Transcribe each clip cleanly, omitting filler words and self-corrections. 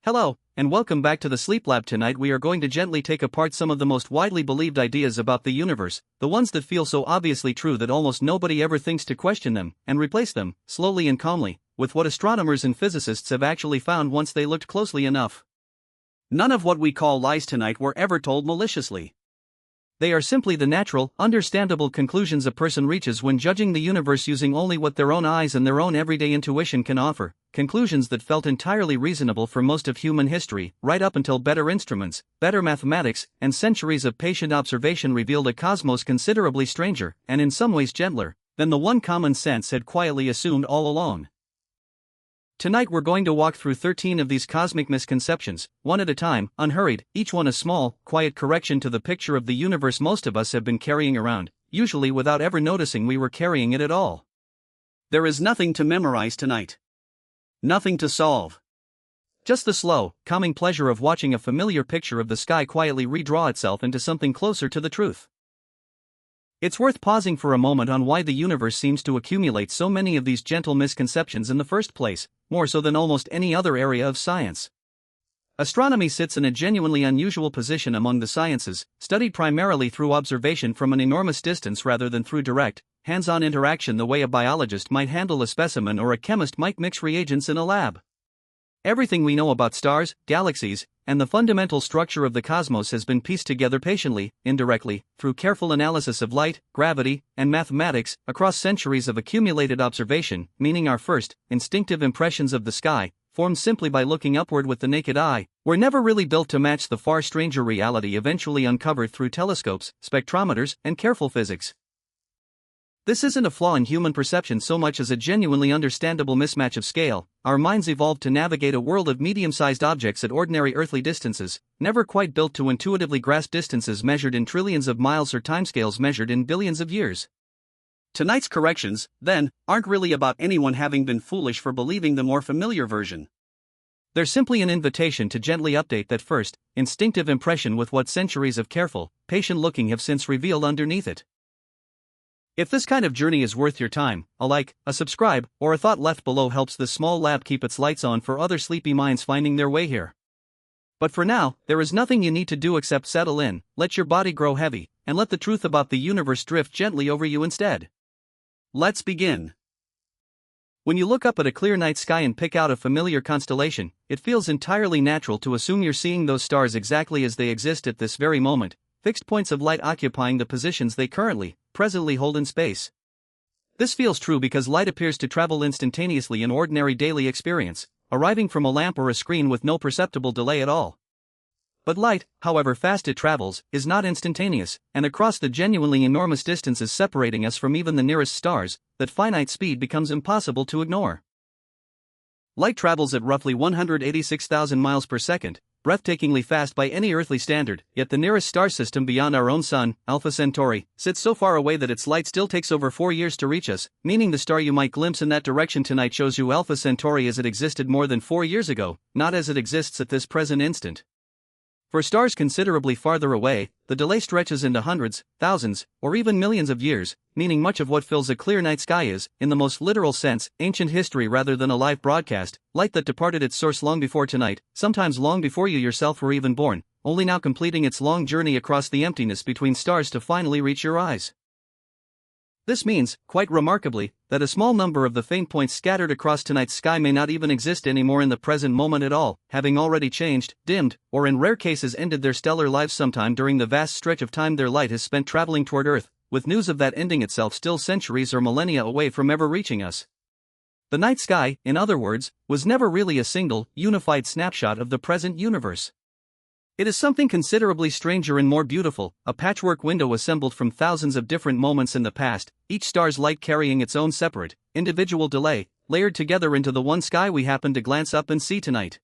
Hello, and welcome back to the Sleep Lab. Tonight we are going to gently take apart some of the most widely believed ideas about the universe, the ones that feel so obviously true that almost nobody ever thinks to question them, and replace them, slowly and calmly, with what astronomers and physicists have actually found once they looked closely enough. None of what we call lies tonight were ever told maliciously. They are simply the natural, understandable conclusions a person reaches when judging the universe using only what their own eyes and their own everyday intuition can offer, conclusions that felt entirely reasonable for most of human history, right up until better instruments, better mathematics, and centuries of patient observation revealed a cosmos considerably stranger, and in some ways gentler, than the one common sense had quietly assumed all along. Tonight we're going to walk through 13 of these cosmic misconceptions, one at a time, unhurried, each one a small, quiet correction to the picture of the universe most of us have been carrying around, usually without ever noticing we were carrying it at all. There is nothing to memorize tonight. Nothing to solve. Just the slow, calming pleasure of watching a familiar picture of the sky quietly redraw itself into something closer to the truth. It's worth pausing for a moment on why the universe seems to accumulate so many of these gentle misconceptions in the first place, more so than almost any other area of science. Astronomy sits in a genuinely unusual position among the sciences, studied primarily through observation from an enormous distance rather than through direct, hands-on interaction the way a biologist might handle a specimen or a chemist might mix reagents in a lab. Everything we know about stars, galaxies, and the fundamental structure of the cosmos has been pieced together patiently, indirectly, through careful analysis of light, gravity, and mathematics, across centuries of accumulated observation, meaning our first, instinctive impressions of the sky, formed simply by looking upward with the naked eye, were never really built to match the far stranger reality eventually uncovered through telescopes, spectrometers, and careful physics. This isn't a flaw in human perception so much as a genuinely understandable mismatch of scale. Our minds evolved to navigate a world of medium-sized objects at ordinary earthly distances, never quite built to intuitively grasp distances measured in trillions of miles or timescales measured in billions of years. Tonight's corrections, then, aren't really about anyone having been foolish for believing the more familiar version. They're simply an invitation to gently update that first, instinctive impression with what centuries of careful, patient looking have since revealed underneath it. If this kind of journey is worth your time, a like, a subscribe, or a thought left below helps this small lab keep its lights on for other sleepy minds finding their way here. But for now, there is nothing you need to do except settle in, let your body grow heavy, and let the truth about the universe drift gently over you instead. Let's begin. When you look up at a clear night sky and pick out a familiar constellation, it feels entirely natural to assume you're seeing those stars exactly as they exist at this very moment, fixed points of light occupying the positions they presently hold in space. This feels true because light appears to travel instantaneously in ordinary daily experience, arriving from a lamp or a screen with no perceptible delay at all. But light, however fast it travels, is not instantaneous, and across the genuinely enormous distances separating us from even the nearest stars, that finite speed becomes impossible to ignore. Light travels at roughly 186,000 miles per second, breathtakingly fast by any earthly standard, yet the nearest star system beyond our own sun, Alpha Centauri, sits so far away that its light still takes over 4 years to reach us, meaning the star you might glimpse in that direction tonight shows you Alpha Centauri as it existed more than 4 years ago, not as it exists at this present instant. For stars considerably farther away, the delay stretches into hundreds, thousands, or even millions of years, meaning much of what fills a clear night sky is, in the most literal sense, ancient history rather than a live broadcast, light that departed its source long before tonight, sometimes long before you yourself were even born, only now completing its long journey across the emptiness between stars to finally reach your eyes. This means, quite remarkably, that a small number of the faint points scattered across tonight's sky may not even exist anymore in the present moment at all, having already changed, dimmed, or in rare cases ended their stellar lives sometime during the vast stretch of time their light has spent traveling toward Earth, with news of that ending itself still centuries or millennia away from ever reaching us. The night sky, in other words, was never really a single, unified snapshot of the present universe. It is something considerably stranger and more beautiful, a patchwork window assembled from thousands of different moments in the past, each star's light carrying its own separate, individual delay, layered together into the one sky we happen to glance up and see tonight.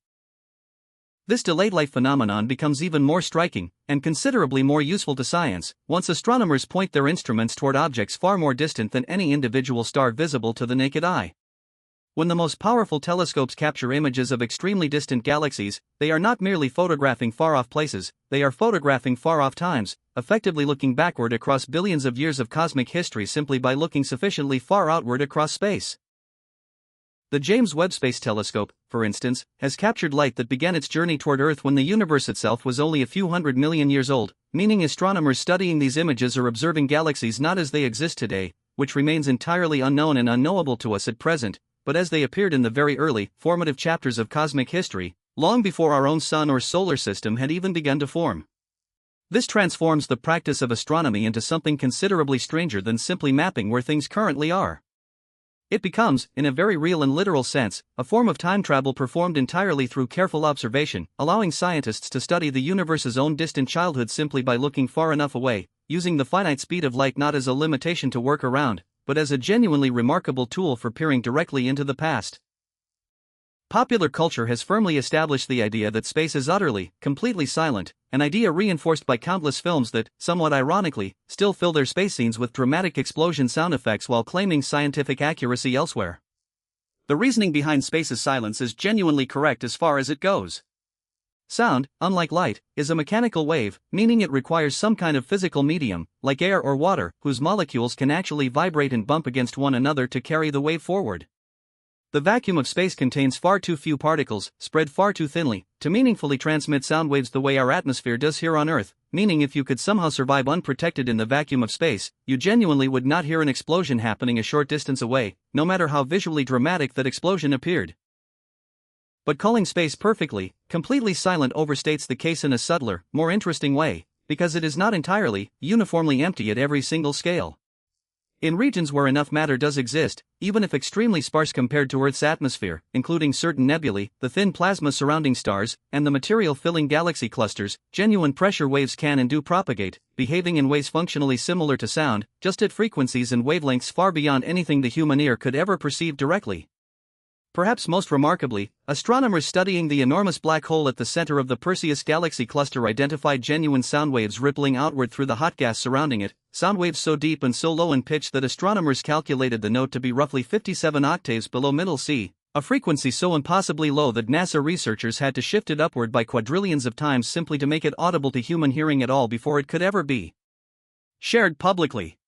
This delayed light phenomenon becomes even more striking, and considerably more useful to science, once astronomers point their instruments toward objects far more distant than any individual star visible to the naked eye. When the most powerful telescopes capture images of extremely distant galaxies, they are not merely photographing far-off places, they are photographing far-off times, effectively looking backward across billions of years of cosmic history simply by looking sufficiently far outward across space. The James Webb Space Telescope, for instance, has captured light that began its journey toward Earth when the universe itself was only a few hundred million years old, meaning astronomers studying these images are observing galaxies not as they exist today, which remains entirely unknown and unknowable to us at present, but as they appeared in the very early, formative chapters of cosmic history, long before our own sun or solar system had even begun to form. This transforms the practice of astronomy into something considerably stranger than simply mapping where things currently are. It becomes, in a very real and literal sense, a form of time travel performed entirely through careful observation, allowing scientists to study the universe's own distant childhood simply by looking far enough away, using the finite speed of light not as a limitation to work around, but as a genuinely remarkable tool for peering directly into the past. Popular culture has firmly established the idea that space is utterly, completely silent, an idea reinforced by countless films that, somewhat ironically, still fill their space scenes with dramatic explosion sound effects while claiming scientific accuracy elsewhere. The reasoning behind space's silence is genuinely correct as far as it goes. Sound, unlike light, is a mechanical wave, meaning it requires some kind of physical medium, like air or water, whose molecules can actually vibrate and bump against one another to carry the wave forward. The vacuum of space contains far too few particles, spread far too thinly, to meaningfully transmit sound waves the way our atmosphere does here on Earth, meaning if you could somehow survive unprotected in the vacuum of space, you genuinely would not hear an explosion happening a short distance away, no matter how visually dramatic that explosion appeared. But calling space perfectly, completely silent overstates the case in a subtler, more interesting way, because it is not entirely, uniformly empty at every single scale. In regions where enough matter does exist, even if extremely sparse compared to Earth's atmosphere, including certain nebulae, the thin plasma surrounding stars, and the material filling galaxy clusters, genuine pressure waves can and do propagate, behaving in ways functionally similar to sound, just at frequencies and wavelengths far beyond anything the human ear could ever perceive directly. Perhaps most remarkably, astronomers studying the enormous black hole at the center of the Perseus galaxy cluster identified genuine sound waves rippling outward through the hot gas surrounding it, sound waves so deep and so low in pitch that astronomers calculated the note to be roughly 57 octaves below middle C, a frequency so impossibly low that NASA researchers had to shift it upward by quadrillions of times simply to make it audible to human hearing at all before it could ever be shared publicly.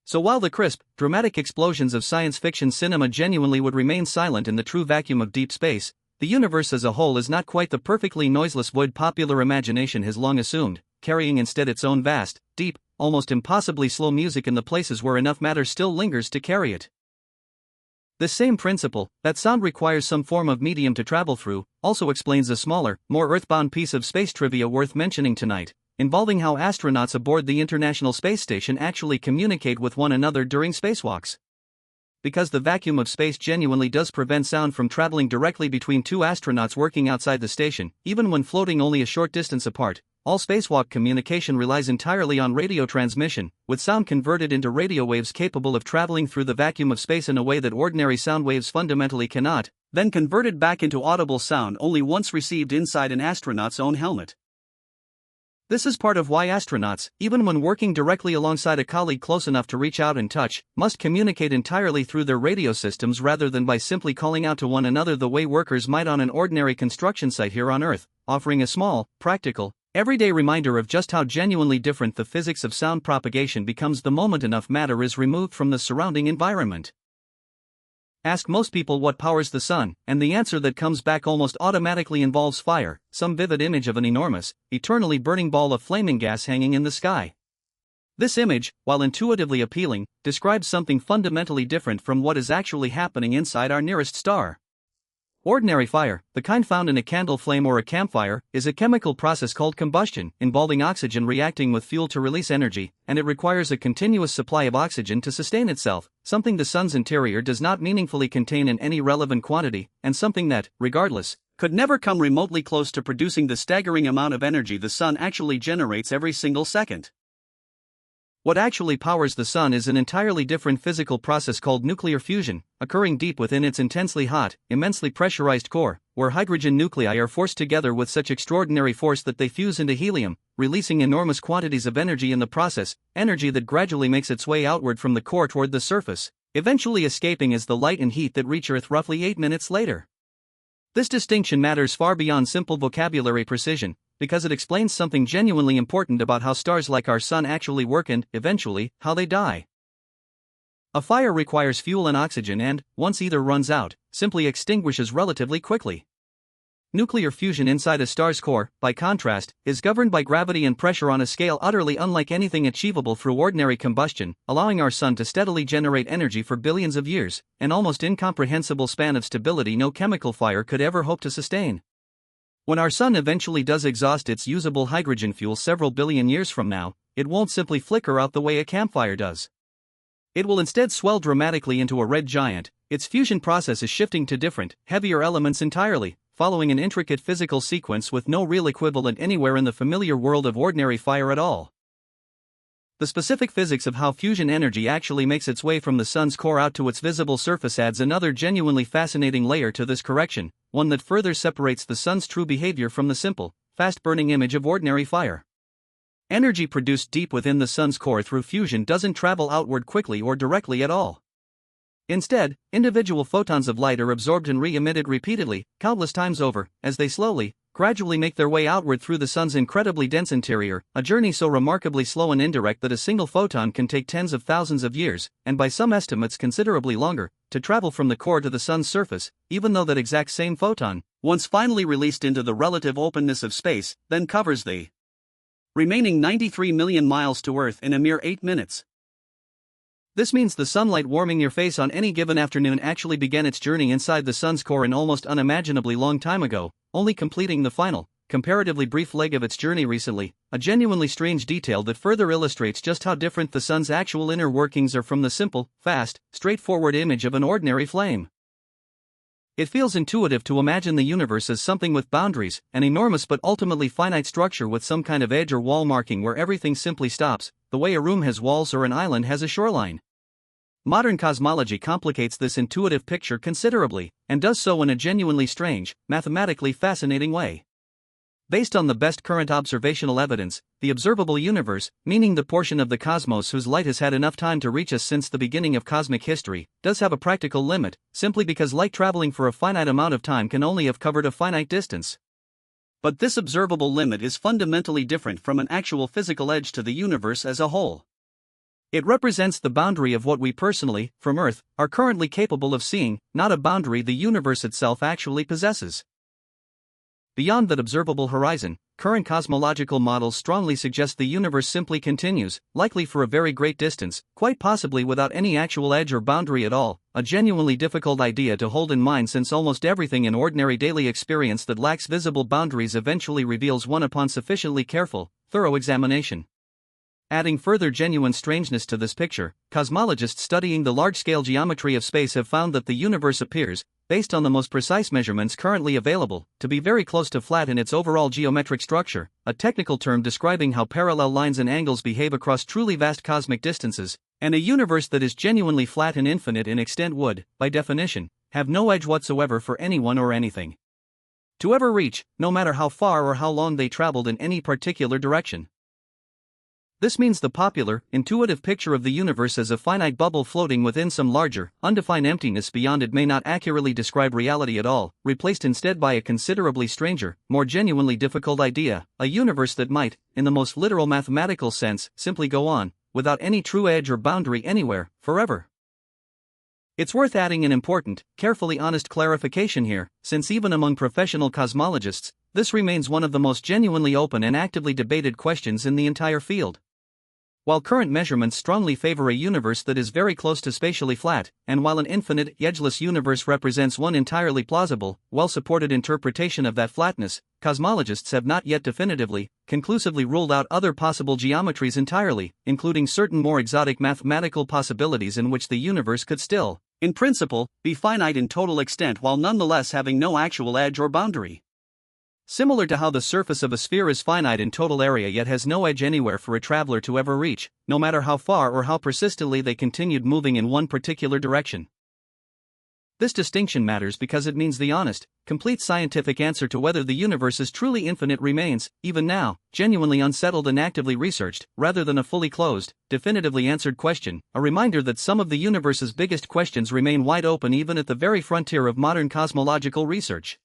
So while the crisp, dramatic explosions of science fiction cinema genuinely would remain silent in the true vacuum of deep space, the universe as a whole is not quite the perfectly noiseless void popular imagination has long assumed, carrying instead its own vast, deep, almost impossibly slow music in the places where enough matter still lingers to carry it. This same principle, that sound requires some form of medium to travel through, also explains a smaller, more earthbound piece of space trivia worth mentioning tonight, involving how astronauts aboard the International Space Station actually communicate with one another during spacewalks. Because the vacuum of space genuinely does prevent sound from traveling directly between two astronauts working outside the station, even when floating only a short distance apart, all spacewalk communication relies entirely on radio transmission, with sound converted into radio waves capable of traveling through the vacuum of space in a way that ordinary sound waves fundamentally cannot, then converted back into audible sound only once received inside an astronaut's own helmet. This is part of why astronauts, even when working directly alongside a colleague close enough to reach out and touch, must communicate entirely through their radio systems rather than by simply calling out to one another the way workers might on an ordinary construction site here on Earth, offering a small, practical, everyday reminder of just how genuinely different the physics of sound propagation becomes the moment enough matter is removed from the surrounding environment. Ask most people what powers the sun, and the answer that comes back almost automatically involves fire, some vivid image of an enormous, eternally burning ball of flaming gas hanging in the sky. This image, while intuitively appealing, describes something fundamentally different from what is actually happening inside our nearest star. Ordinary fire, the kind found in a candle flame or a campfire, is a chemical process called combustion, involving oxygen reacting with fuel to release energy, and it requires a continuous supply of oxygen to sustain itself, something the sun's interior does not meaningfully contain in any relevant quantity, and something that, regardless, could never come remotely close to producing the staggering amount of energy the sun actually generates every single second. What actually powers the sun is an entirely different physical process called nuclear fusion, occurring deep within its intensely hot, immensely pressurized core, where hydrogen nuclei are forced together with such extraordinary force that they fuse into helium, releasing enormous quantities of energy in the process, energy that gradually makes its way outward from the core toward the surface, eventually escaping as the light and heat that reach Earth roughly 8 minutes later. This distinction matters far beyond simple vocabulary precision, because it explains something genuinely important about how stars like our sun actually work and, eventually, how they die. A fire requires fuel and oxygen and, once either runs out, simply extinguishes relatively quickly. Nuclear fusion inside a star's core, by contrast, is governed by gravity and pressure on a scale utterly unlike anything achievable through ordinary combustion, allowing our sun to steadily generate energy for billions of years, an almost incomprehensible span of stability no chemical fire could ever hope to sustain. When our sun eventually does exhaust its usable hydrogen fuel several billion years from now, it won't simply flicker out the way a campfire does. It will instead swell dramatically into a red giant. Its fusion process is shifting to different, heavier elements entirely, following an intricate physical sequence with no real equivalent anywhere in the familiar world of ordinary fire at all. The specific physics of how fusion energy actually makes its way from the sun's core out to its visible surface adds another genuinely fascinating layer to this correction, one that further separates the sun's true behavior from the simple, fast-burning image of ordinary fire. Energy produced deep within the sun's core through fusion doesn't travel outward quickly or directly at all. Instead, individual photons of light are absorbed and re-emitted repeatedly, countless times over, as they slowly, gradually make their way outward through the sun's incredibly dense interior, a journey so remarkably slow and indirect that a single photon can take tens of thousands of years, and by some estimates considerably longer, to travel from the core to the sun's surface, even though that exact same photon, once finally released into the relative openness of space, then covers the remaining 93 million miles to Earth in a mere 8 minutes. This means the sunlight warming your face on any given afternoon actually began its journey inside the sun's core an almost unimaginably long time ago, only completing the final, comparatively brief leg of its journey recently, a genuinely strange detail that further illustrates just how different the sun's actual inner workings are from the simple, fast, straightforward image of an ordinary flame. It feels intuitive to imagine the universe as something with boundaries, an enormous but ultimately finite structure with some kind of edge or wall marking where everything simply stops, the way a room has walls or an island has a shoreline. Modern cosmology complicates this intuitive picture considerably, and does so in a genuinely strange, mathematically fascinating way. Based on the best current observational evidence, the observable universe, meaning the portion of the cosmos whose light has had enough time to reach us since the beginning of cosmic history, does have a practical limit, simply because light traveling for a finite amount of time can only have covered a finite distance. But this observable limit is fundamentally different from an actual physical edge to the universe as a whole. It represents the boundary of what we personally, from Earth, are currently capable of seeing, not a boundary the universe itself actually possesses. Beyond that observable horizon, current cosmological models strongly suggest the universe simply continues, likely for a very great distance, quite possibly without any actual edge or boundary at all, a genuinely difficult idea to hold in mind since almost everything in ordinary daily experience that lacks visible boundaries eventually reveals one upon sufficiently careful, thorough examination. Adding further genuine strangeness to this picture, cosmologists studying the large-scale geometry of space have found that the universe appears, based on the most precise measurements currently available, to be very close to flat in its overall geometric structure, a technical term describing how parallel lines and angles behave across truly vast cosmic distances, and a universe that is genuinely flat and infinite in extent would, by definition, have no edge whatsoever for anyone or anything to ever reach, no matter how far or how long they traveled in any particular direction. This means the popular, intuitive picture of the universe as a finite bubble floating within some larger, undefined emptiness beyond it may not accurately describe reality at all, replaced instead by a considerably stranger, more genuinely difficult idea, a universe that might, in the most literal mathematical sense, simply go on, without any true edge or boundary anywhere, forever. It's worth adding an important, carefully honest clarification here, since even among professional cosmologists, this remains one of the most genuinely open and actively debated questions in the entire field. While current measurements strongly favor a universe that is very close to spatially flat, and while an infinite, edgeless universe represents one entirely plausible, well-supported interpretation of that flatness, cosmologists have not yet definitively, conclusively ruled out other possible geometries entirely, including certain more exotic mathematical possibilities in which the universe could still, in principle, be finite in total extent while nonetheless having no actual edge or boundary. Similar to how the surface of a sphere is finite in total area yet has no edge anywhere for a traveler to ever reach, no matter how far or how persistently they continued moving in one particular direction. This distinction matters because it means the honest, complete scientific answer to whether the universe is truly infinite remains, even now, genuinely unsettled and actively researched, rather than a fully closed, definitively answered question, a reminder that some of the universe's biggest questions remain wide open even at the very frontier of modern cosmological research.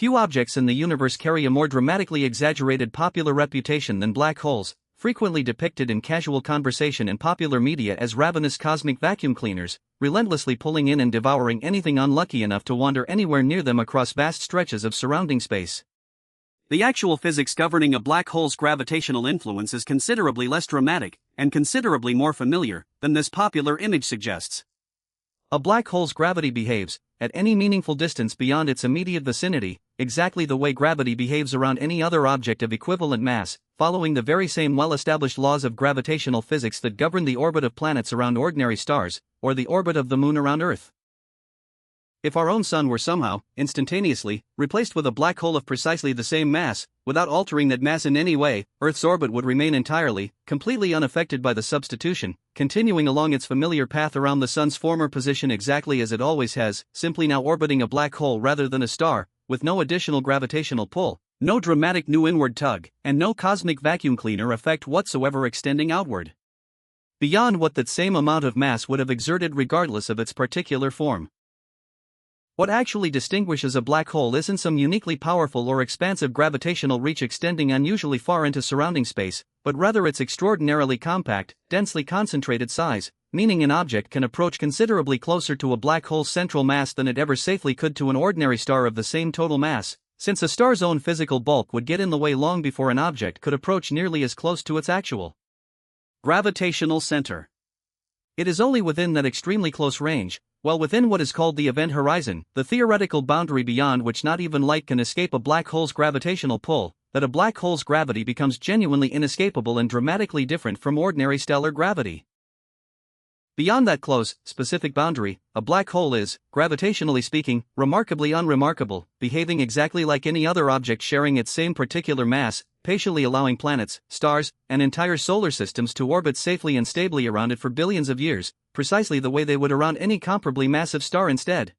Few objects in the universe carry a more dramatically exaggerated popular reputation than black holes, frequently depicted in casual conversation and popular media as ravenous cosmic vacuum cleaners, relentlessly pulling in and devouring anything unlucky enough to wander anywhere near them across vast stretches of surrounding space. The actual physics governing a black hole's gravitational influence is considerably less dramatic, and considerably more familiar, than this popular image suggests. A black hole's gravity behaves, at any meaningful distance beyond its immediate vicinity, exactly the way gravity behaves around any other object of equivalent mass, following the very same well-established laws of gravitational physics that govern the orbit of planets around ordinary stars, or the orbit of the Moon around Earth. If our own Sun were somehow, instantaneously, replaced with a black hole of precisely the same mass, without altering that mass in any way, Earth's orbit would remain entirely, completely unaffected by the substitution, continuing along its familiar path around the Sun's former position exactly as it always has, simply now orbiting a black hole rather than a star, with no additional gravitational pull, no dramatic new inward tug, and no cosmic vacuum cleaner effect whatsoever extending outward beyond what that same amount of mass would have exerted regardless of its particular form. What actually distinguishes a black hole isn't some uniquely powerful or expansive gravitational reach extending unusually far into surrounding space, but rather its extraordinarily compact, densely concentrated size, meaning an object can approach considerably closer to a black hole's central mass than it ever safely could to an ordinary star of the same total mass, since a star's own physical bulk would get in the way long before an object could approach nearly as close to its actual gravitational center. It is only within that extremely close range, while within what is called the event horizon, the theoretical boundary beyond which not even light can escape a black hole's gravitational pull, that a black hole's gravity becomes genuinely inescapable and dramatically different from ordinary stellar gravity. Beyond that close, specific boundary, a black hole is, gravitationally speaking, remarkably unremarkable, behaving exactly like any other object sharing its same particular mass, patiently allowing planets, stars, and entire solar systems to orbit safely and stably around it for billions of years, precisely the way they would around any comparably massive star instead.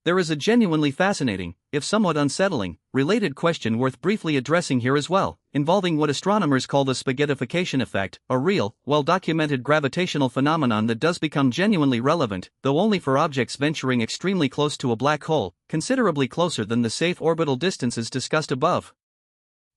There is a genuinely fascinating, if somewhat unsettling, related question worth briefly addressing here as well, involving what astronomers call the spaghettification effect, a real, well-documented gravitational phenomenon that does become genuinely relevant, though only for objects venturing extremely close to a black hole, considerably closer than the safe orbital distances discussed above.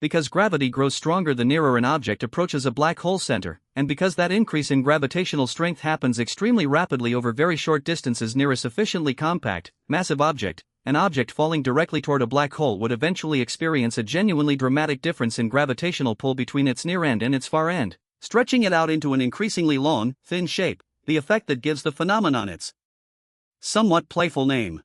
Because gravity grows stronger the nearer an object approaches a black hole center, and because that increase in gravitational strength happens extremely rapidly over very short distances near a sufficiently compact, massive object, an object falling directly toward a black hole would eventually experience a genuinely dramatic difference in gravitational pull between its near end and its far end, stretching it out into an increasingly long, thin shape, the effect that gives the phenomenon its somewhat playful name.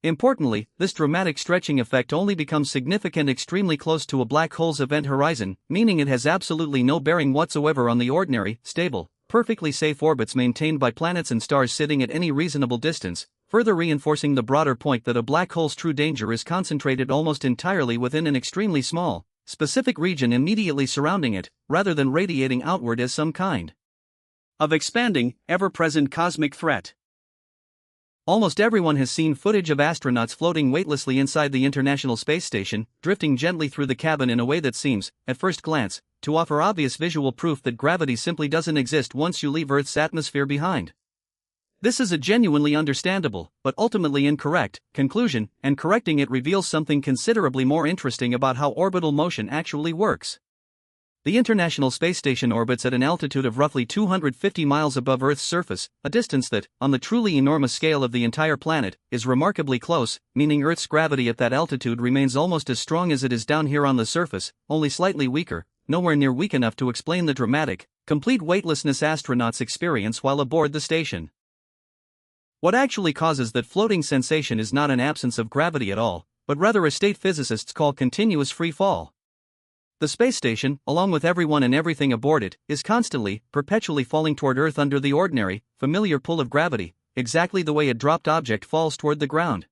Importantly, this dramatic stretching effect only becomes significant extremely close to a black hole's event horizon, meaning it has absolutely no bearing whatsoever on the ordinary, stable, perfectly safe orbits maintained by planets and stars sitting at any reasonable distance, further reinforcing the broader point that a black hole's true danger is concentrated almost entirely within an extremely small, specific region immediately surrounding it, rather than radiating outward as some kind of expanding, ever-present cosmic threat. Almost everyone has seen footage of astronauts floating weightlessly inside the International Space Station, drifting gently through the cabin in a way that seems, at first glance, to offer obvious visual proof that gravity simply doesn't exist once you leave Earth's atmosphere behind. This is a genuinely understandable, but ultimately incorrect, conclusion, and correcting it reveals something considerably more interesting about how orbital motion actually works. The International Space Station orbits at an altitude of roughly 250 miles above Earth's surface, a distance that, on the truly enormous scale of the entire planet, is remarkably close, meaning Earth's gravity at that altitude remains almost as strong as it is down here on the surface, only slightly weaker, nowhere near weak enough to explain the dramatic, complete weightlessness astronauts experience while aboard the station. What actually causes that floating sensation is not an absence of gravity at all, but rather a state physicists call continuous free fall. The space station, along with everyone and everything aboard it, is constantly, perpetually falling toward Earth under the ordinary, familiar pull of gravity, exactly the way a dropped object falls toward the ground.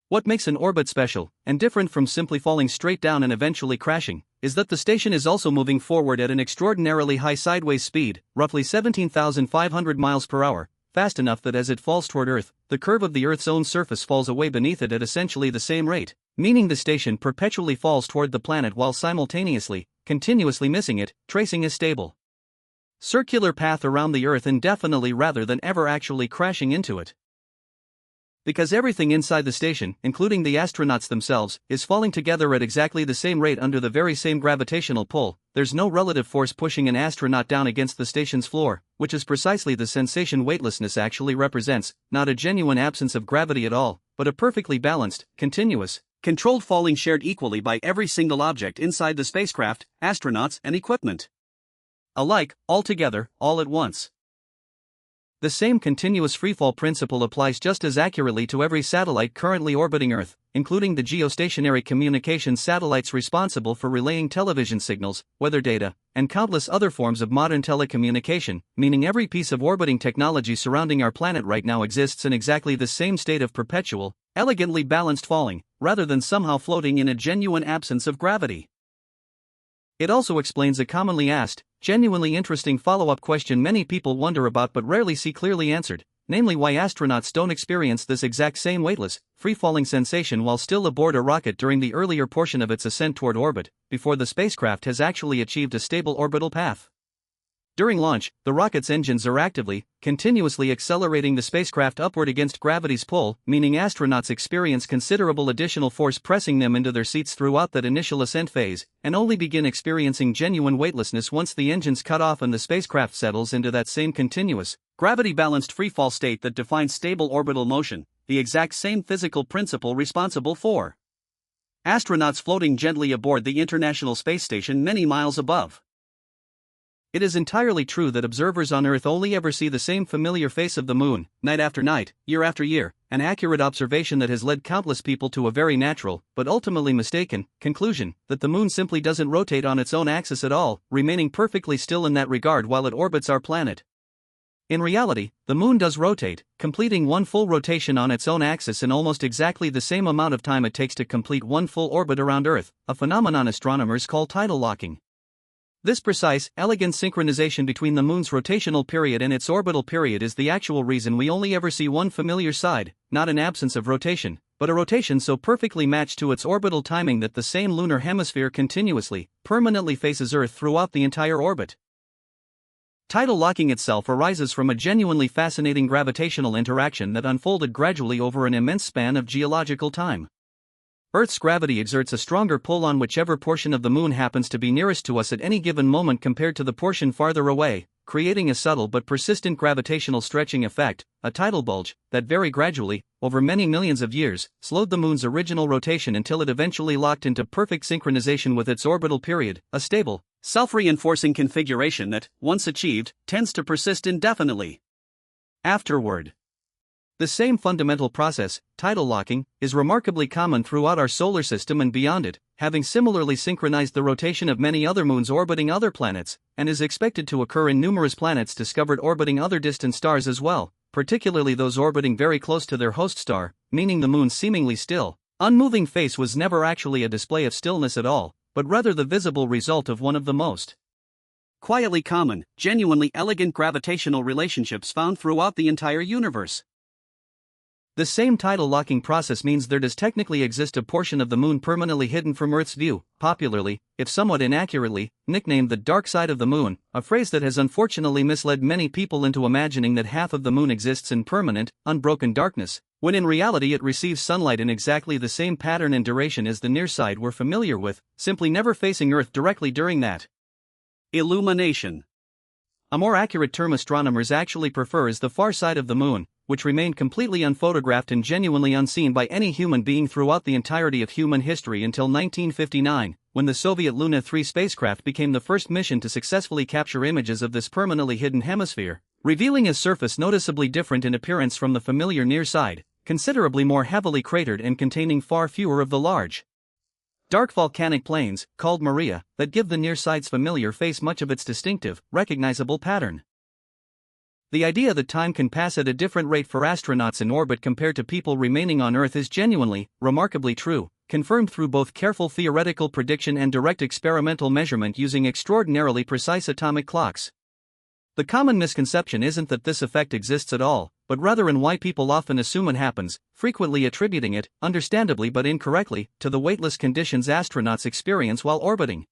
What makes an orbit special, and different from simply falling straight down and eventually crashing, is that the station is also moving forward at an extraordinarily high sideways speed, roughly 17,500 miles per hour, fast enough that as it falls toward Earth, the curve of the Earth's own surface falls away beneath it at essentially the same rate, meaning the station perpetually falls toward the planet while simultaneously, continuously missing it, tracing a stable circular path around the Earth indefinitely rather than ever actually crashing into it. Because everything inside the station, including the astronauts themselves, is falling together at exactly the same rate under the very same gravitational pull, there's no relative force pushing an astronaut down against the station's floor, which is precisely the sensation weightlessness actually represents, not a genuine absence of gravity at all, but a perfectly balanced, continuous, controlled falling shared equally by every single object inside the spacecraft, astronauts, and equipment. Alike, all together, all at once. The same continuous freefall principle applies just as accurately to every satellite currently orbiting Earth, including the geostationary communications satellites responsible for relaying television signals, weather data, and countless other forms of modern telecommunication, meaning every piece of orbiting technology surrounding our planet right now exists in exactly the same state of perpetual, elegantly balanced falling, rather than somehow floating in a genuine absence of gravity. It also explains a commonly asked, genuinely interesting follow-up question many people wonder about but rarely see clearly answered, namely why astronauts don't experience this exact same weightless, free-falling sensation while still aboard a rocket during the earlier portion of its ascent toward orbit, before the spacecraft has actually achieved a stable orbital path. During launch, the rocket's engines are actively, continuously accelerating the spacecraft upward against gravity's pull, meaning astronauts experience considerable additional force pressing them into their seats throughout that initial ascent phase, and only begin experiencing genuine weightlessness once the engines cut off and the spacecraft settles into that same continuous, gravity-balanced freefall state that defines stable orbital motion, the exact same physical principle responsible for astronauts floating gently aboard the International Space Station many miles above. It is entirely true that observers on Earth only ever see the same familiar face of the moon, night after night, year after year, an accurate observation that has led countless people to a very natural, but ultimately mistaken, conclusion that the moon simply doesn't rotate on its own axis at all, remaining perfectly still in that regard while it orbits our planet. In reality, the moon does rotate, completing one full rotation on its own axis in almost exactly the same amount of time it takes to complete one full orbit around Earth, a phenomenon astronomers call tidal locking. This precise, elegant synchronization between the moon's rotational period and its orbital period is the actual reason we only ever see one familiar side, not an absence of rotation, but a rotation so perfectly matched to its orbital timing that the same lunar hemisphere continuously, permanently faces Earth throughout the entire orbit. Tidal locking itself arises from a genuinely fascinating gravitational interaction that unfolded gradually over an immense span of geological time. Earth's gravity exerts a stronger pull on whichever portion of the moon happens to be nearest to us at any given moment compared to the portion farther away, creating a subtle but persistent gravitational stretching effect, a tidal bulge, that very gradually, over many millions of years, slowed the moon's original rotation until it eventually locked into perfect synchronization with its orbital period, a stable, self-reinforcing configuration that, once achieved, tends to persist indefinitely afterward. The same fundamental process, tidal locking, is remarkably common throughout our solar system and beyond it, having similarly synchronized the rotation of many other moons orbiting other planets, and is expected to occur in numerous planets discovered orbiting other distant stars as well, particularly those orbiting very close to their host star, meaning the moon's seemingly still, unmoving face was never actually a display of stillness at all, but rather the visible result of one of the most quietly common, genuinely elegant gravitational relationships found throughout the entire universe. The same tidal locking process means there does technically exist a portion of the moon permanently hidden from Earth's view, popularly, if somewhat inaccurately, nicknamed the dark side of the moon, a phrase that has unfortunately misled many people into imagining that half of the moon exists in permanent, unbroken darkness, when in reality it receives sunlight in exactly the same pattern and duration as the near side we're familiar with, simply never facing Earth directly during that illumination. A more accurate term astronomers actually prefer is the far side of the moon, which remained completely unphotographed and genuinely unseen by any human being throughout the entirety of human history until 1959, when the Soviet Luna 3 spacecraft became the first mission to successfully capture images of this permanently hidden hemisphere, revealing a surface noticeably different in appearance from the familiar near side, considerably more heavily cratered and containing far fewer of the large, dark volcanic plains, called Maria, that give the near side's familiar face much of its distinctive, recognizable pattern. The idea that time can pass at a different rate for astronauts in orbit compared to people remaining on Earth is genuinely, remarkably true, confirmed through both careful theoretical prediction and direct experimental measurement using extraordinarily precise atomic clocks. The common misconception isn't that this effect exists at all, but rather in why people often assume it happens, frequently attributing it, understandably but incorrectly, to the weightless conditions astronauts experience while orbiting.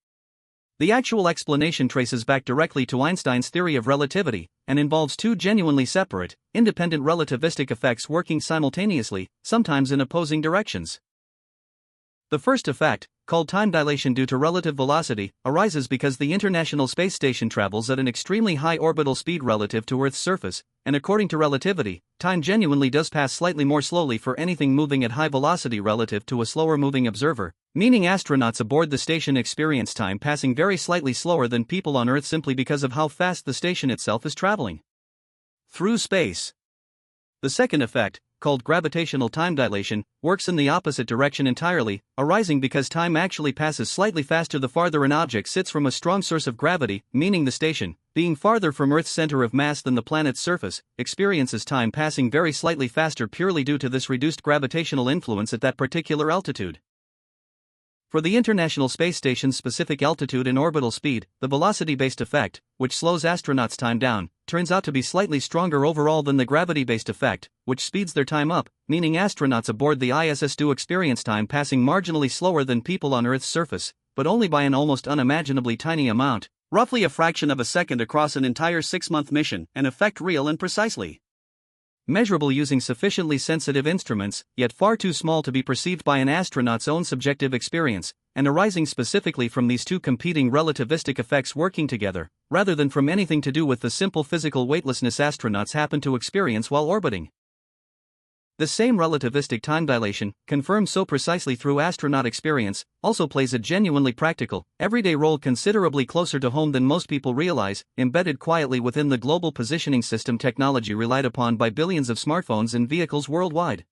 The actual explanation traces back directly to Einstein's theory of relativity, and involves two genuinely separate, independent relativistic effects working simultaneously, sometimes in opposing directions. The first effect, called time dilation due to relative velocity, arises because the International Space Station travels at an extremely high orbital speed relative to Earth's surface, and according to relativity, time genuinely does pass slightly more slowly for anything moving at high velocity relative to a slower moving observer, meaning astronauts aboard the station experience time passing very slightly slower than people on Earth simply because of how fast the station itself is traveling through space. The second effect, called gravitational time dilation, works in the opposite direction entirely, arising because time actually passes slightly faster the farther an object sits from a strong source of gravity, meaning the station, being farther from Earth's center of mass than the planet's surface, experiences time passing very slightly faster purely due to this reduced gravitational influence at that particular altitude. For the International Space Station's specific altitude and orbital speed, the velocity-based effect, which slows astronauts' time down, turns out to be slightly stronger overall than the gravity-based effect, which speeds their time up, meaning astronauts aboard the ISS do experience time passing marginally slower than people on Earth's surface, but only by an almost unimaginably tiny amount, roughly a fraction of a second across an entire 6-month mission, an effect real and precisely measurable using sufficiently sensitive instruments, yet far too small to be perceived by an astronaut's own subjective experience, and arising specifically from these two competing relativistic effects working together, rather than from anything to do with the simple physical weightlessness astronauts happen to experience while orbiting. The same relativistic time dilation, confirmed so precisely through astronaut experience, also plays a genuinely practical, everyday role considerably closer to home than most people realize, embedded quietly within the global positioning system technology relied upon by billions of smartphones and vehicles worldwide.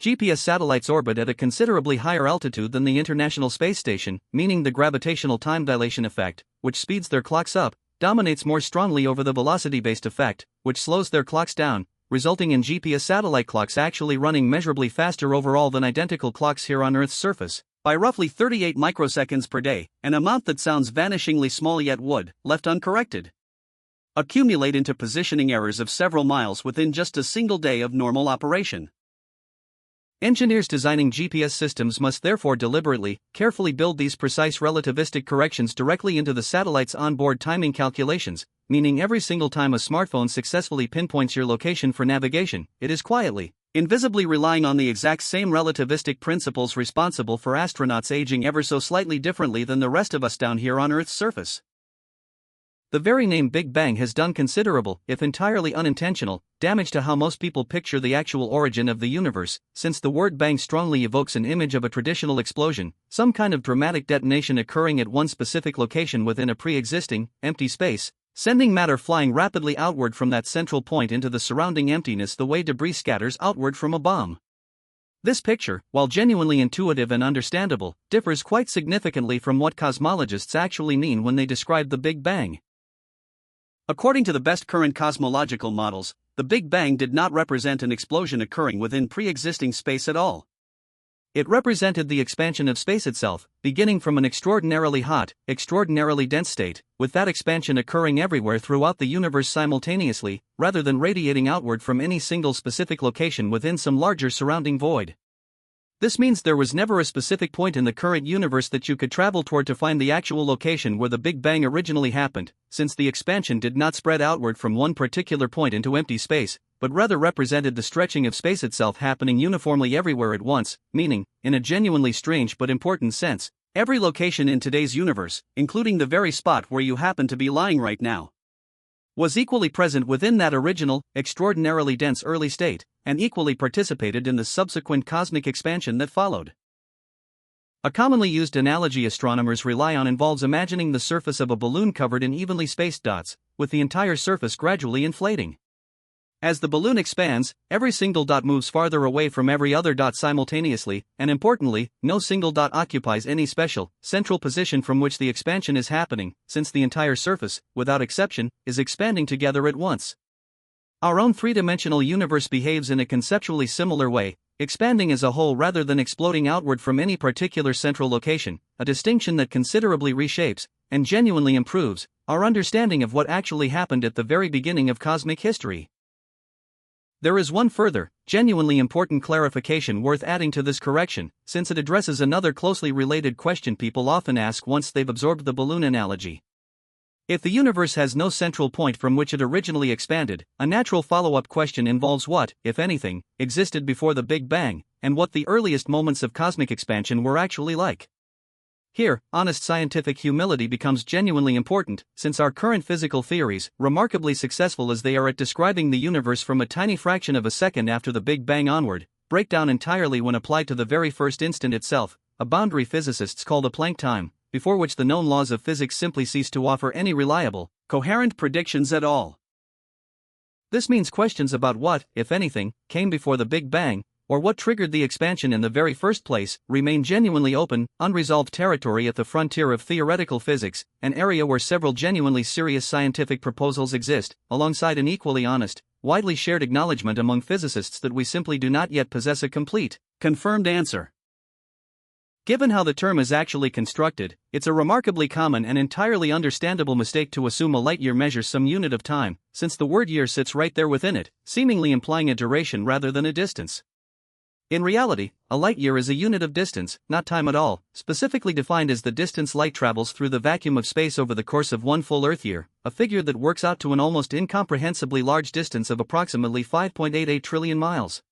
GPS satellites orbit at a considerably higher altitude than the International Space Station, meaning the gravitational time dilation effect, which speeds their clocks up, dominates more strongly over the velocity-based effect, which slows their clocks down, resulting in GPS satellite clocks actually running measurably faster overall than identical clocks here on Earth's surface, by roughly 38 microseconds per day, an amount that sounds vanishingly small yet would, left uncorrected, accumulate into positioning errors of several miles within just a single day of normal operation. Engineers designing GPS systems must therefore deliberately, carefully build these precise relativistic corrections directly into the satellite's onboard timing calculations, meaning every single time a smartphone successfully pinpoints your location for navigation, it is quietly, invisibly relying on the exact same relativistic principles responsible for astronauts aging ever so slightly differently than the rest of us down here on Earth's surface. The very name Big Bang has done considerable, if entirely unintentional, damage to how most people picture the actual origin of the universe, since the word bang strongly evokes an image of a traditional explosion, some kind of dramatic detonation occurring at one specific location within a pre-existing, empty space, sending matter flying rapidly outward from that central point into the surrounding emptiness the way debris scatters outward from a bomb. This picture, while genuinely intuitive and understandable, differs quite significantly from what cosmologists actually mean when they describe the Big Bang. According to the best current cosmological models, the Big Bang did not represent an explosion occurring within pre-existing space at all. It represented the expansion of space itself, beginning from an extraordinarily hot, extraordinarily dense state, with that expansion occurring everywhere throughout the universe simultaneously, rather than radiating outward from any single specific location within some larger surrounding void. This means there was never a specific point in the current universe that you could travel toward to find the actual location where the Big Bang originally happened, since the expansion did not spread outward from one particular point into empty space, but rather represented the stretching of space itself happening uniformly everywhere at once, meaning, in a genuinely strange but important sense, every location in today's universe, including the very spot where you happen to be lying right now, was equally present within that original, extraordinarily dense early state, and equally participated in the subsequent cosmic expansion that followed. A commonly used analogy astronomers rely on involves imagining the surface of a balloon covered in evenly spaced dots, with the entire surface gradually inflating. As the balloon expands, every single dot moves farther away from every other dot simultaneously, and importantly, no single dot occupies any special, central position from which the expansion is happening, since the entire surface, without exception, is expanding together at once. Our own three-dimensional universe behaves in a conceptually similar way, expanding as a whole rather than exploding outward from any particular central location, a distinction that considerably reshapes, and genuinely improves, our understanding of what actually happened at the very beginning of cosmic history. There is one further, genuinely important clarification worth adding to this correction, since it addresses another closely related question people often ask once they've absorbed the balloon analogy. If the universe has no central point from which it originally expanded, a natural follow-up question involves what, if anything, existed before the Big Bang, and what the earliest moments of cosmic expansion were actually like. Here, honest scientific humility becomes genuinely important, since our current physical theories, remarkably successful as they are at describing the universe from a tiny fraction of a second after the Big Bang onward, break down entirely when applied to the very first instant itself, a boundary physicists call the Planck time, before which the known laws of physics simply cease to offer any reliable, coherent predictions at all. This means questions about what, if anything, came before the Big Bang, or what triggered the expansion in the very first place, remain genuinely open, unresolved territory at the frontier of theoretical physics, an area where several genuinely serious scientific proposals exist, alongside an equally honest, widely shared acknowledgement among physicists that we simply do not yet possess a complete, confirmed answer. Given how the term is actually constructed, it's a remarkably common and entirely understandable mistake to assume a light year measures some unit of time, since the word year sits right there within it, seemingly implying a duration rather than a distance. In reality, a light year is a unit of distance, not time at all, specifically defined as the distance light travels through the vacuum of space over the course of one full Earth year, a figure that works out to an almost incomprehensibly large distance of approximately 5.88 trillion miles.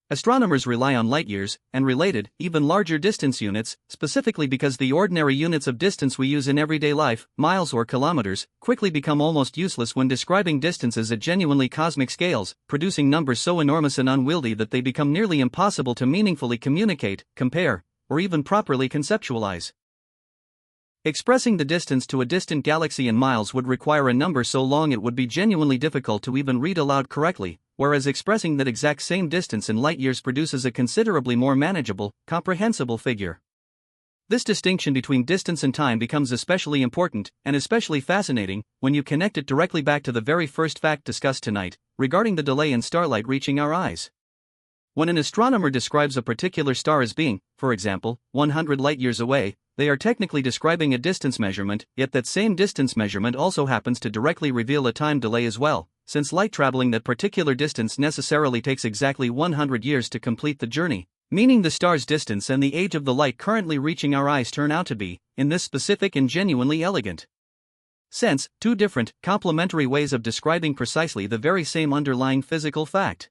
Astronomers rely on light years, and related, even larger distance units, specifically because the ordinary units of distance we use in everyday life, miles or kilometers, quickly become almost useless when describing distances at genuinely cosmic scales, producing numbers so enormous and unwieldy that they become nearly impossible to meaningfully communicate, compare, or even properly conceptualize. Expressing the distance to a distant galaxy in miles would require a number so long it would be genuinely difficult to even read aloud correctly, whereas expressing that exact same distance in light years produces a considerably more manageable, comprehensible figure. This distinction between distance and time becomes especially important, and especially fascinating, when you connect it directly back to the very first fact discussed tonight, regarding the delay in starlight reaching our eyes. When an astronomer describes a particular star as being, for example, 100 light-years away, they are technically describing a distance measurement, yet that same distance measurement also happens to directly reveal a time delay as well, since light traveling that particular distance necessarily takes exactly 100 years to complete the journey, meaning the star's distance and the age of the light currently reaching our eyes turn out to be, in this specific and genuinely elegant sense, two different, complementary ways of describing precisely the very same underlying physical fact.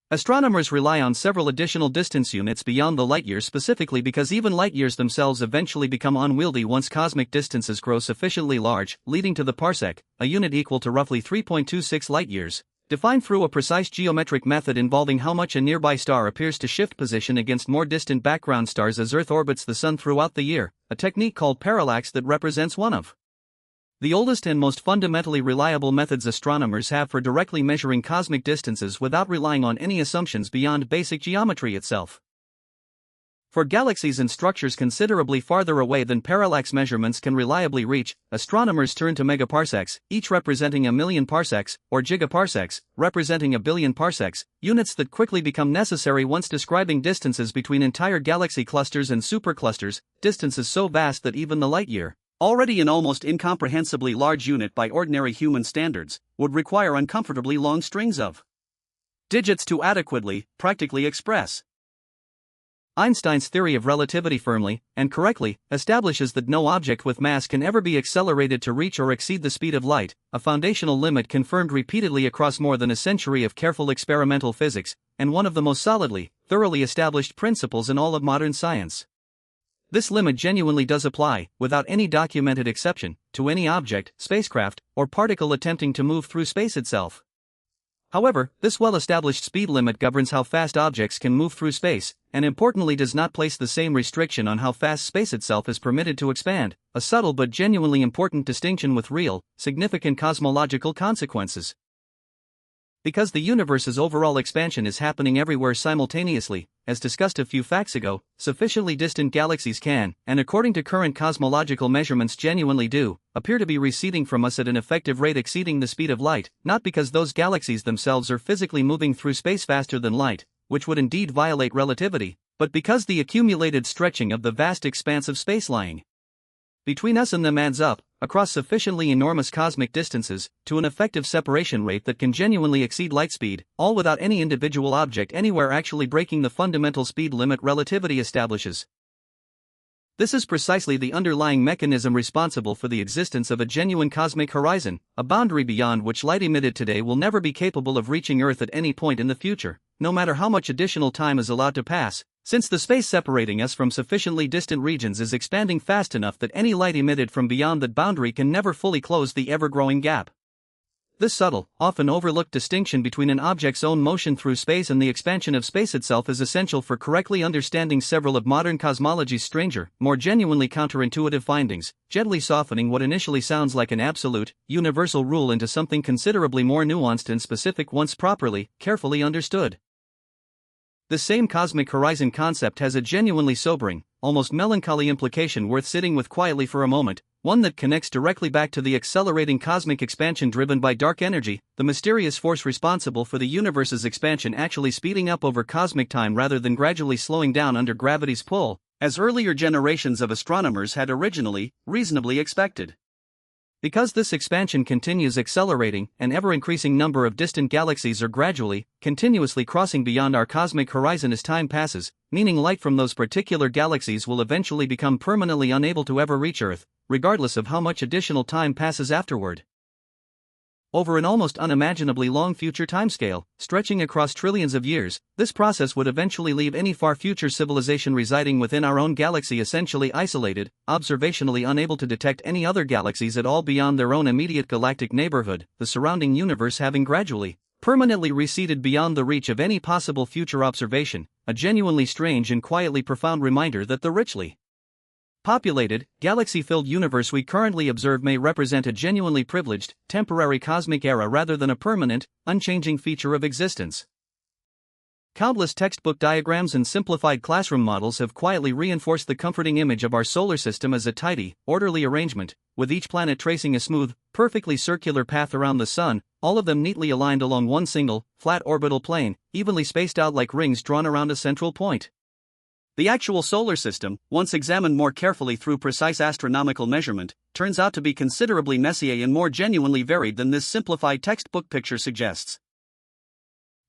Astronomers rely on several additional distance units beyond the light year specifically because even light years themselves eventually become unwieldy once cosmic distances grow sufficiently large, leading to the parsec, a unit equal to roughly 3.26 light years, defined through a precise geometric method involving how much a nearby star appears to shift position against more distant background stars as Earth orbits the Sun throughout the year, a technique called parallax that represents one of the oldest and most fundamentally reliable methods astronomers have for directly measuring cosmic distances without relying on any assumptions beyond basic geometry itself. For galaxies and structures considerably farther away than parallax measurements can reliably reach, astronomers turn to megaparsecs, each representing a million parsecs, or gigaparsecs, representing a billion parsecs, units that quickly become necessary once describing distances between entire galaxy clusters and superclusters, distances so vast that even the light year, already an almost incomprehensibly large unit by ordinary human standards, would require uncomfortably long strings of digits to adequately, practically express. Einstein's theory of relativity firmly, and correctly, establishes that no object with mass can ever be accelerated to reach or exceed the speed of light, a foundational limit confirmed repeatedly across more than a century of careful experimental physics, and one of the most solidly, thoroughly established principles in all of modern science. This limit genuinely does apply, without any documented exception, to any object, spacecraft, or particle attempting to move through space itself. However, this well-established speed limit governs how fast objects can move through space, and importantly does not place the same restriction on how fast space itself is permitted to expand, a subtle but genuinely important distinction with real, significant cosmological consequences. Because the universe's overall expansion is happening everywhere simultaneously, as discussed a few facts ago, sufficiently distant galaxies can, and according to current cosmological measurements genuinely do, appear to be receding from us at an effective rate exceeding the speed of light, not because those galaxies themselves are physically moving through space faster than light, which would indeed violate relativity, but because the accumulated stretching of the vast expanse of space lying between us and them adds up, across sufficiently enormous cosmic distances, to an effective separation rate that can genuinely exceed light speed, all without any individual object anywhere actually breaking the fundamental speed limit relativity establishes. This is precisely the underlying mechanism responsible for the existence of a genuine cosmic horizon, a boundary beyond which light emitted today will never be capable of reaching Earth at any point in the future, no matter how much additional time is allowed to pass, Since the space separating us from sufficiently distant regions is expanding fast enough that any light emitted from beyond that boundary can never fully close the ever-growing gap. This subtle, often overlooked distinction between an object's own motion through space and the expansion of space itself is essential for correctly understanding several of modern cosmology's stranger, more genuinely counterintuitive findings, gently softening what initially sounds like an absolute, universal rule into something considerably more nuanced and specific once properly, carefully understood. The same cosmic horizon concept has a genuinely sobering, almost melancholy implication worth sitting with quietly for a moment, one that connects directly back to the accelerating cosmic expansion driven by dark energy, the mysterious force responsible for the universe's expansion actually speeding up over cosmic time rather than gradually slowing down under gravity's pull, as earlier generations of astronomers had originally, reasonably expected. Because this expansion continues accelerating, an ever-increasing number of distant galaxies are gradually, continuously crossing beyond our cosmic horizon as time passes, meaning light from those particular galaxies will eventually become permanently unable to ever reach Earth, regardless of how much additional time passes afterward. Over an almost unimaginably long future timescale, stretching across trillions of years, this process would eventually leave any far future civilization residing within our own galaxy essentially isolated, observationally unable to detect any other galaxies at all beyond their own immediate galactic neighborhood, the surrounding universe having gradually, permanently receded beyond the reach of any possible future observation, a genuinely strange and quietly profound reminder that the richly populated, galaxy-filled universe we currently observe may represent a genuinely privileged, temporary cosmic era rather than a permanent, unchanging feature of existence. Countless textbook diagrams and simplified classroom models have quietly reinforced the comforting image of our solar system as a tidy, orderly arrangement, with each planet tracing a smooth, perfectly circular path around the Sun, all of them neatly aligned along one single, flat orbital plane, evenly spaced out like rings drawn around a central point. The actual solar system, once examined more carefully through precise astronomical measurement, turns out to be considerably messier and more genuinely varied than this simplified textbook picture suggests.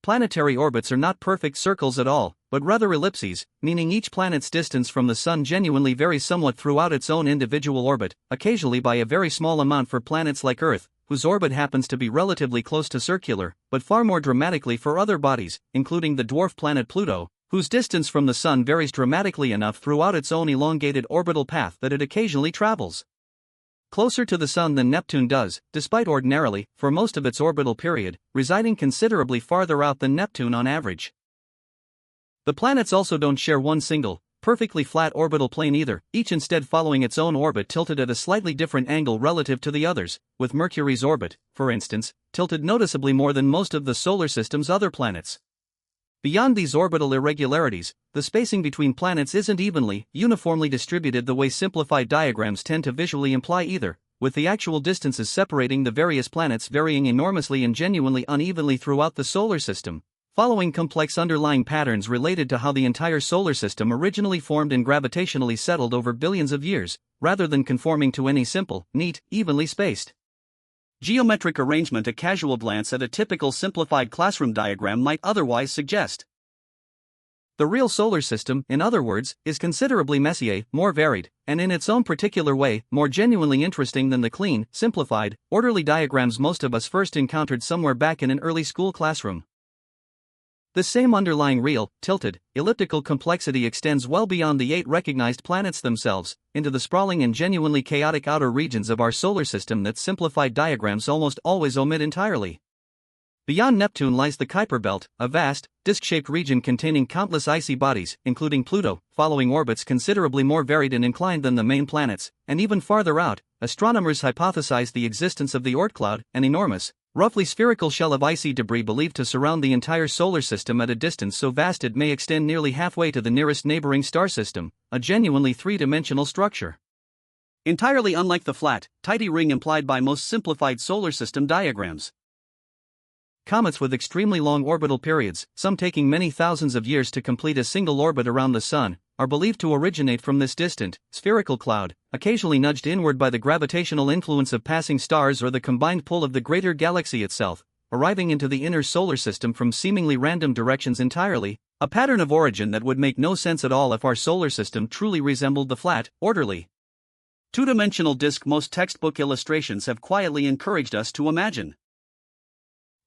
Planetary orbits are not perfect circles at all, but rather ellipses, meaning each planet's distance from the Sun genuinely varies somewhat throughout its own individual orbit, occasionally by a very small amount for planets like Earth, whose orbit happens to be relatively close to circular, but far more dramatically for other bodies, including the dwarf planet Pluto, whose distance from the Sun varies dramatically enough throughout its own elongated orbital path that it occasionally travels closer to the Sun than Neptune does, despite ordinarily, for most of its orbital period, residing considerably farther out than Neptune on average. The planets also don't share one single, perfectly flat orbital plane either, each instead following its own orbit tilted at a slightly different angle relative to the others, with Mercury's orbit, for instance, tilted noticeably more than most of the solar system's other planets. Beyond these orbital irregularities, the spacing between planets isn't evenly, uniformly distributed the way simplified diagrams tend to visually imply either, with the actual distances separating the various planets varying enormously and genuinely unevenly throughout the solar system, following complex underlying patterns related to how the entire solar system originally formed and gravitationally settled over billions of years, rather than conforming to any simple, neat, evenly spaced geometric arrangement a casual glance at a typical simplified classroom diagram might otherwise suggest. The real solar system, in other words, is considerably messier, more varied, and in its own particular way, more genuinely interesting than the clean, simplified, orderly diagrams most of us first encountered somewhere back in an early school classroom. The same underlying real, tilted, elliptical complexity extends well beyond the 8 recognized planets themselves, into the sprawling and genuinely chaotic outer regions of our solar system that simplified diagrams almost always omit entirely. Beyond Neptune lies the Kuiper Belt, a vast, disc-shaped region containing countless icy bodies, including Pluto, following orbits considerably more varied and inclined than the main planets, and even farther out, astronomers hypothesize the existence of the Oort cloud, an enormous, roughly spherical shell of icy debris believed to surround the entire solar system at a distance so vast it may extend nearly halfway to the nearest neighboring star system, a genuinely three-dimensional structure. Entirely unlike the flat, tidy ring implied by most simplified solar system diagrams. Comets with extremely long orbital periods, some taking many thousands of years to complete a single orbit around the Sun, are believed to originate from this distant, spherical cloud, occasionally nudged inward by the gravitational influence of passing stars or the combined pull of the greater galaxy itself, arriving into the inner solar system from seemingly random directions entirely, a pattern of origin that would make no sense at all if our solar system truly resembled the flat, orderly, two-dimensional disk most textbook illustrations have quietly encouraged us to imagine.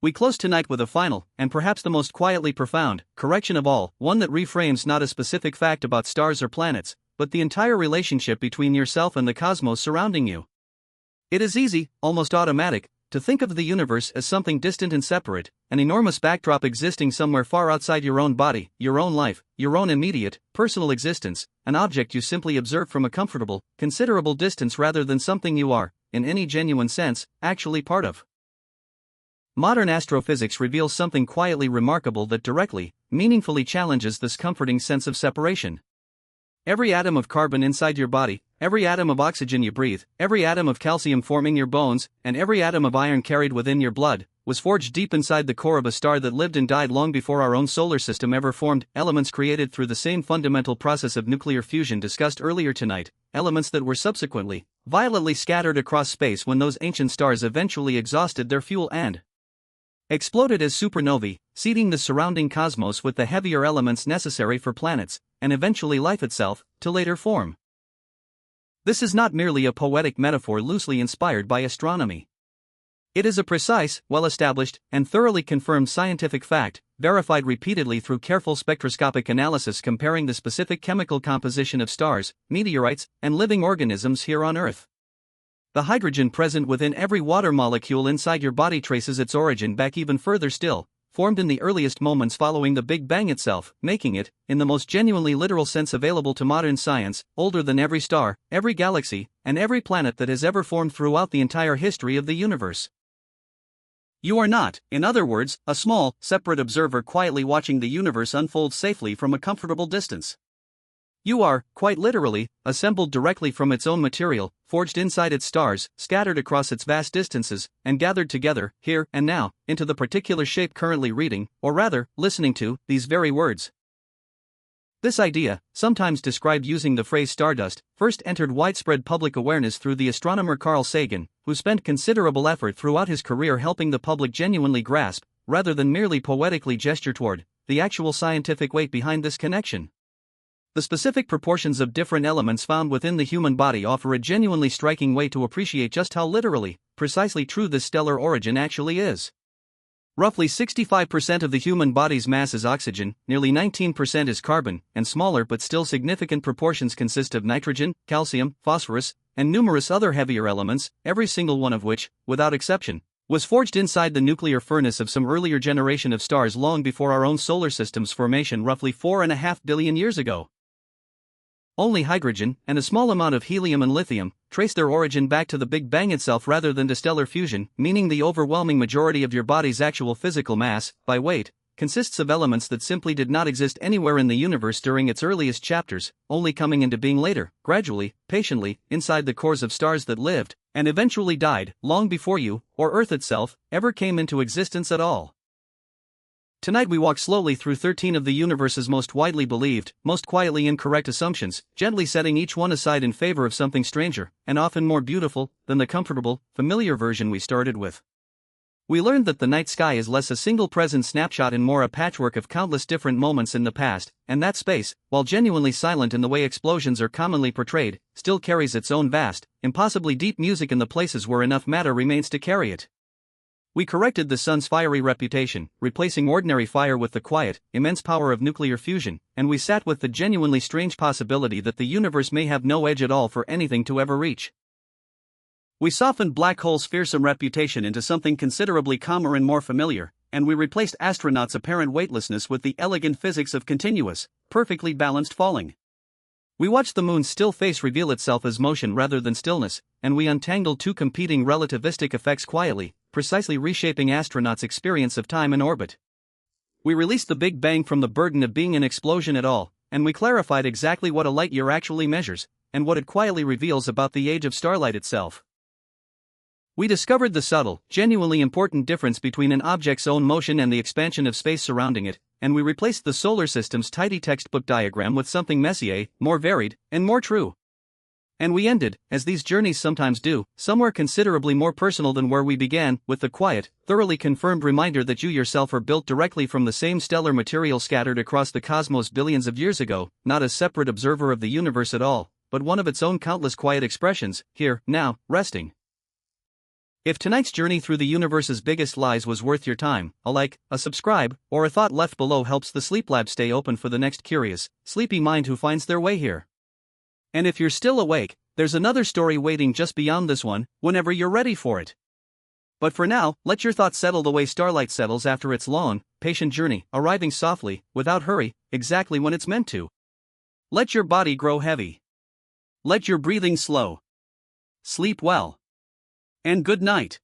We close tonight with a final, and perhaps the most quietly profound, correction of all, one that reframes not a specific fact about stars or planets, but the entire relationship between yourself and the cosmos surrounding you. It is easy, almost automatic, to think of the universe as something distant and separate, an enormous backdrop existing somewhere far outside your own body, your own life, your own immediate, personal existence, an object you simply observe from a comfortable, considerable distance rather than something you are, in any genuine sense, actually part of. Modern astrophysics reveals something quietly remarkable that directly, meaningfully challenges this comforting sense of separation. Every atom of carbon inside your body, every atom of oxygen you breathe, every atom of calcium forming your bones, and every atom of iron carried within your blood, was forged deep inside the core of a star that lived and died long before our own solar system ever formed, elements created through the same fundamental process of nuclear fusion discussed earlier tonight, elements that were subsequently, violently scattered across space when those ancient stars eventually exhausted their fuel and exploded as supernovae, seeding the surrounding cosmos with the heavier elements necessary for planets, and eventually life itself, to later form. This is not merely a poetic metaphor loosely inspired by astronomy. It is a precise, well-established, and thoroughly confirmed scientific fact, verified repeatedly through careful spectroscopic analysis comparing the specific chemical composition of stars, meteorites, and living organisms here on Earth. The hydrogen present within every water molecule inside your body traces its origin back even further still, formed in the earliest moments following the Big Bang itself, making it, in the most genuinely literal sense available to modern science, older than every star, every galaxy, and every planet that has ever formed throughout the entire history of the universe. You are not, in other words, a small, separate observer quietly watching the universe unfold safely from a comfortable distance. You are, quite literally, assembled directly from its own material, forged inside its stars, scattered across its vast distances, and gathered together, here and now, into the particular shape currently reading, or rather, listening to, these very words. This idea, sometimes described using the phrase Stardust, first entered widespread public awareness through the astronomer Carl Sagan, who spent considerable effort throughout his career helping the public genuinely grasp, rather than merely poetically gesture toward, the actual scientific weight behind this connection. The specific proportions of different elements found within the human body offer a genuinely striking way to appreciate just how literally, precisely true this stellar origin actually is. Roughly 65% of the human body's mass is oxygen, nearly 19% is carbon, and smaller but still significant proportions consist of nitrogen, calcium, phosphorus, and numerous other heavier elements, every single one of which, without exception, was forged inside the nuclear furnace of some earlier generation of stars long before our own solar system's formation roughly 4.5 billion years ago. Only hydrogen, and a small amount of helium and lithium, trace their origin back to the Big Bang itself rather than to stellar fusion, meaning the overwhelming majority of your body's actual physical mass, by weight, consists of elements that simply did not exist anywhere in the universe during its earliest chapters, only coming into being later, gradually, patiently, inside the cores of stars that lived, and eventually died, long before you, or Earth itself, ever came into existence at all. Tonight we walk slowly through 13 of the universe's most widely believed, most quietly incorrect assumptions, gently setting each one aside in favor of something stranger, and often more beautiful, than the comfortable, familiar version we started with. We learned that the night sky is less a single present snapshot and more a patchwork of countless different moments in the past, and that space, while genuinely silent in the way explosions are commonly portrayed, still carries its own vast, impossibly deep music in the places where enough matter remains to carry it. We corrected the sun's fiery reputation, replacing ordinary fire with the quiet, immense power of nuclear fusion, and we sat with the genuinely strange possibility that the universe may have no edge at all for anything to ever reach. We softened black holes' fearsome reputation into something considerably calmer and more familiar, and we replaced astronauts' apparent weightlessness with the elegant physics of continuous, perfectly balanced falling. We watched the moon's still face reveal itself as motion rather than stillness, and we untangled two competing relativistic effects quietly, precisely reshaping astronauts' experience of time in orbit. We released the Big Bang from the burden of being an explosion at all, and we clarified exactly what a light year actually measures, and what it quietly reveals about the age of starlight itself. We discovered the subtle, genuinely important difference between an object's own motion and the expansion of space surrounding it, and we replaced the solar system's tidy textbook diagram with something messier, more varied, and more true. And we ended, as these journeys sometimes do, somewhere considerably more personal than where we began, with the quiet, thoroughly confirmed reminder that you yourself are built directly from the same stellar material scattered across the cosmos billions of years ago, not a separate observer of the universe at all, but one of its own countless quiet expressions, here, now, resting. If tonight's journey through the universe's biggest lies was worth your time, a like, a subscribe, or a thought left below helps the Sleep Lab stay open for the next curious, sleepy mind who finds their way here. And if you're still awake, there's another story waiting just beyond this one, whenever you're ready for it. But for now, let your thoughts settle the way starlight settles after its long, patient journey, arriving softly, without hurry, exactly when it's meant to. Let your body grow heavy. Let your breathing slow. Sleep well. And good night.